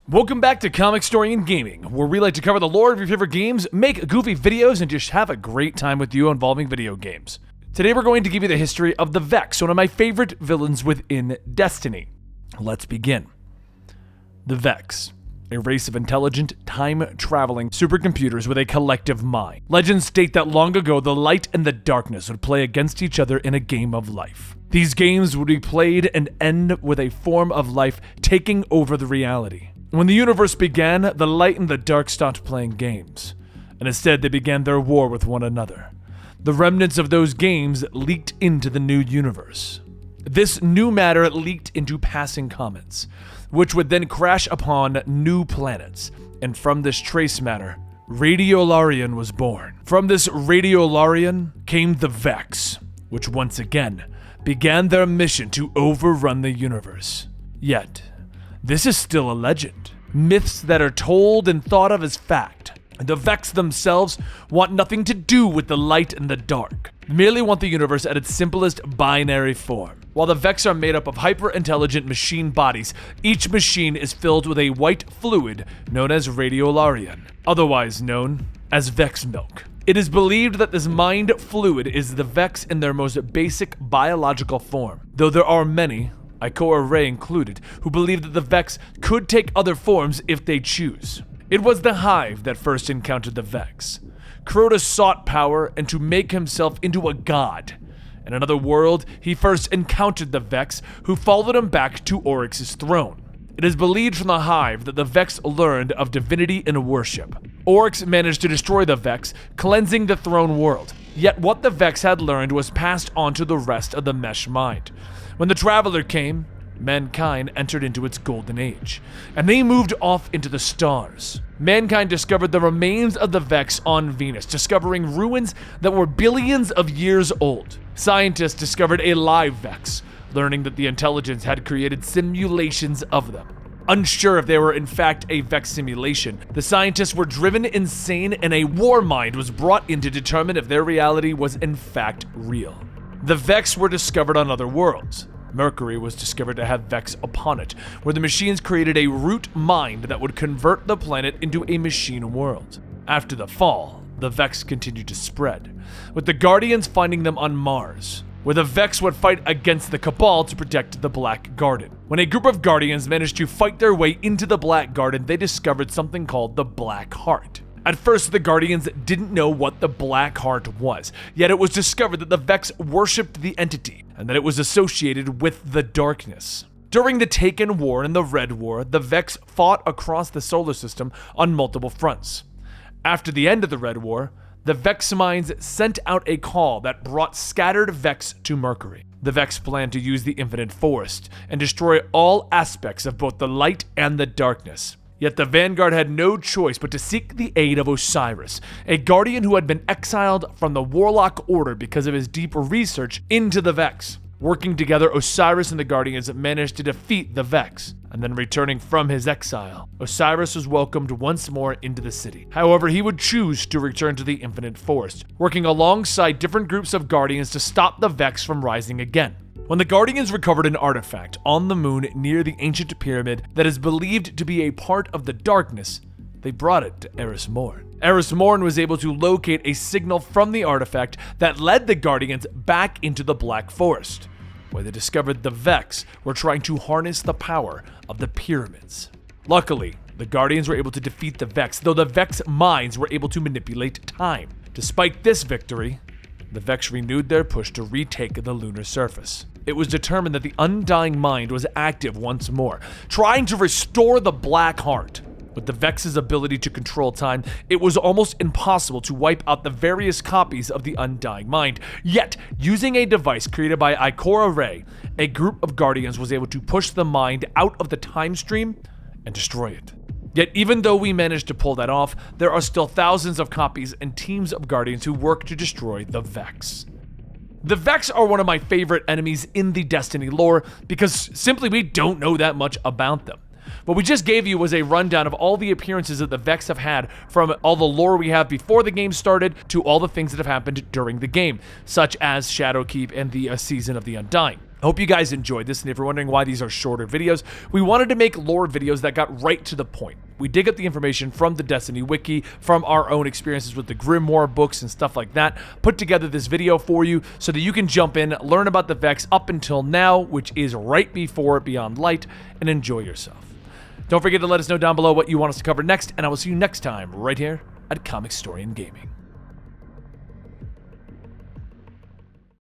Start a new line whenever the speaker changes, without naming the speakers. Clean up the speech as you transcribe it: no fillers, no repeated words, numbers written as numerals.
Welcome back to Comicstorian Gaming, where we like to cover the lore of your favorite games, make goofy videos, and just have a great time with you involving video games. Today we're going to give you the history of the Vex, one of my favorite villains within Destiny. Let's begin. The Vex, a race of intelligent, time-traveling supercomputers with a collective mind. Legends state that long ago the light and the darkness would play against each other in a game of life. These games would be played and end with a form of life taking over the reality. When the universe began, the light and the dark stopped playing games, and instead they began their war with one another. The remnants of those games leaked into the new universe. This new matter leaked into passing comets, which would then crash upon new planets, and from this trace matter, Radiolarian was born. From this Radiolarian came the Vex, which once again began their mission to overrun the universe. Yet, this is still a legend. Myths that are told and thought of as fact. The Vex themselves want nothing to do with the light and the dark. They merely want the universe at its simplest binary form. While the Vex are made up of hyper-intelligent machine bodies, each machine is filled with a white fluid known as Radiolarian, otherwise known as Vex milk. It is believed that this mind fluid is the Vex in their most basic biological form, though there are many, Ikora Rey included, who believe that the Vex could take other forms if they choose. It was the Hive that first encountered the Vex. Crota sought power and to make himself into a god. In another world, he first encountered the Vex, who followed him back to Oryx's throne. It is believed from the Hive that the Vex learned of divinity and worship. Oryx managed to destroy the Vex, cleansing the throne world. Yet what the Vex had learned was passed on to the rest of the Mesh Mind. When the Traveler came, mankind entered into its golden age, and they moved off into the stars. Mankind discovered the remains of the Vex on Venus, discovering ruins that were billions of years old. Scientists discovered a live Vex, learning that the intelligence had created simulations of them. Unsure if they were in fact a Vex simulation, the scientists were driven insane and a war mind was brought in to determine if their reality was in fact real. The Vex were discovered on other worlds. Mercury was discovered to have Vex upon it, where the machines created a root mind that would convert the planet into a machine world. After the fall, the Vex continued to spread, with the Guardians finding them on Mars, where the Vex would fight against the Cabal to protect the Black Garden. When a group of Guardians managed to fight their way into the Black Garden, they discovered something called the Black Heart. At first, the Guardians didn't know what the Black Heart was, yet it was discovered that the Vex worshipped the entity, and that it was associated with the darkness. During the Taken War and the Red War, the Vex fought across the solar system on multiple fronts. After the end of the Red War, the Vex minds sent out a call that brought scattered Vex to Mercury. The Vex planned to use the Infinite Forest and destroy all aspects of both the light and the darkness. Yet the Vanguard had no choice but to seek the aid of Osiris, a guardian who had been exiled from the Warlock Order because of his deep research into the Vex. Working together, Osiris and the Guardians managed to defeat the Vex, and then returning from his exile, Osiris was welcomed once more into the city. However, he would choose to return to the Infinite Forest, working alongside different groups of Guardians to stop the Vex from rising again. When the Guardians recovered an artifact on the moon near the ancient pyramid that is believed to be a part of the darkness, they brought it to Eris Morn. Eris Morn was able to locate a signal from the artifact that led the Guardians back into the Black Forest, where they discovered the Vex were trying to harness the power of the pyramids. Luckily, the Guardians were able to defeat the Vex, though the Vex minds were able to manipulate time. Despite this victory, the Vex renewed their push to retake the lunar surface. It was determined that the Undying Mind was active once more, trying to restore the Black Heart. With the Vex's ability to control time, it was almost impossible to wipe out the various copies of the Undying Mind. Yet, using a device created by Ikora Rey, a group of Guardians was able to push the mind out of the time stream and destroy it. Yet even though we managed to pull that off, there are still thousands of copies and teams of Guardians who work to destroy the Vex. The Vex are one of my favorite enemies in the Destiny lore because simply we don't know that much about them. What we just gave you was a rundown of all the appearances that the Vex have had, from all the lore we have before the game started to all the things that have happened during the game, such as Shadowkeep and the Season of the Undying. Hope you guys enjoyed this, and if you're wondering why these are shorter videos, we wanted to make lore videos that got right to the point. We dig up the information from the Destiny wiki, from our own experiences with the Grimoire books and stuff like that, put together this video for you so that you can jump in, learn about the Vex up until now, which is right before Beyond Light, and enjoy yourself. Don't forget to let us know down below what you want us to cover next, and I will see you next time right here at Comicstorian Gaming.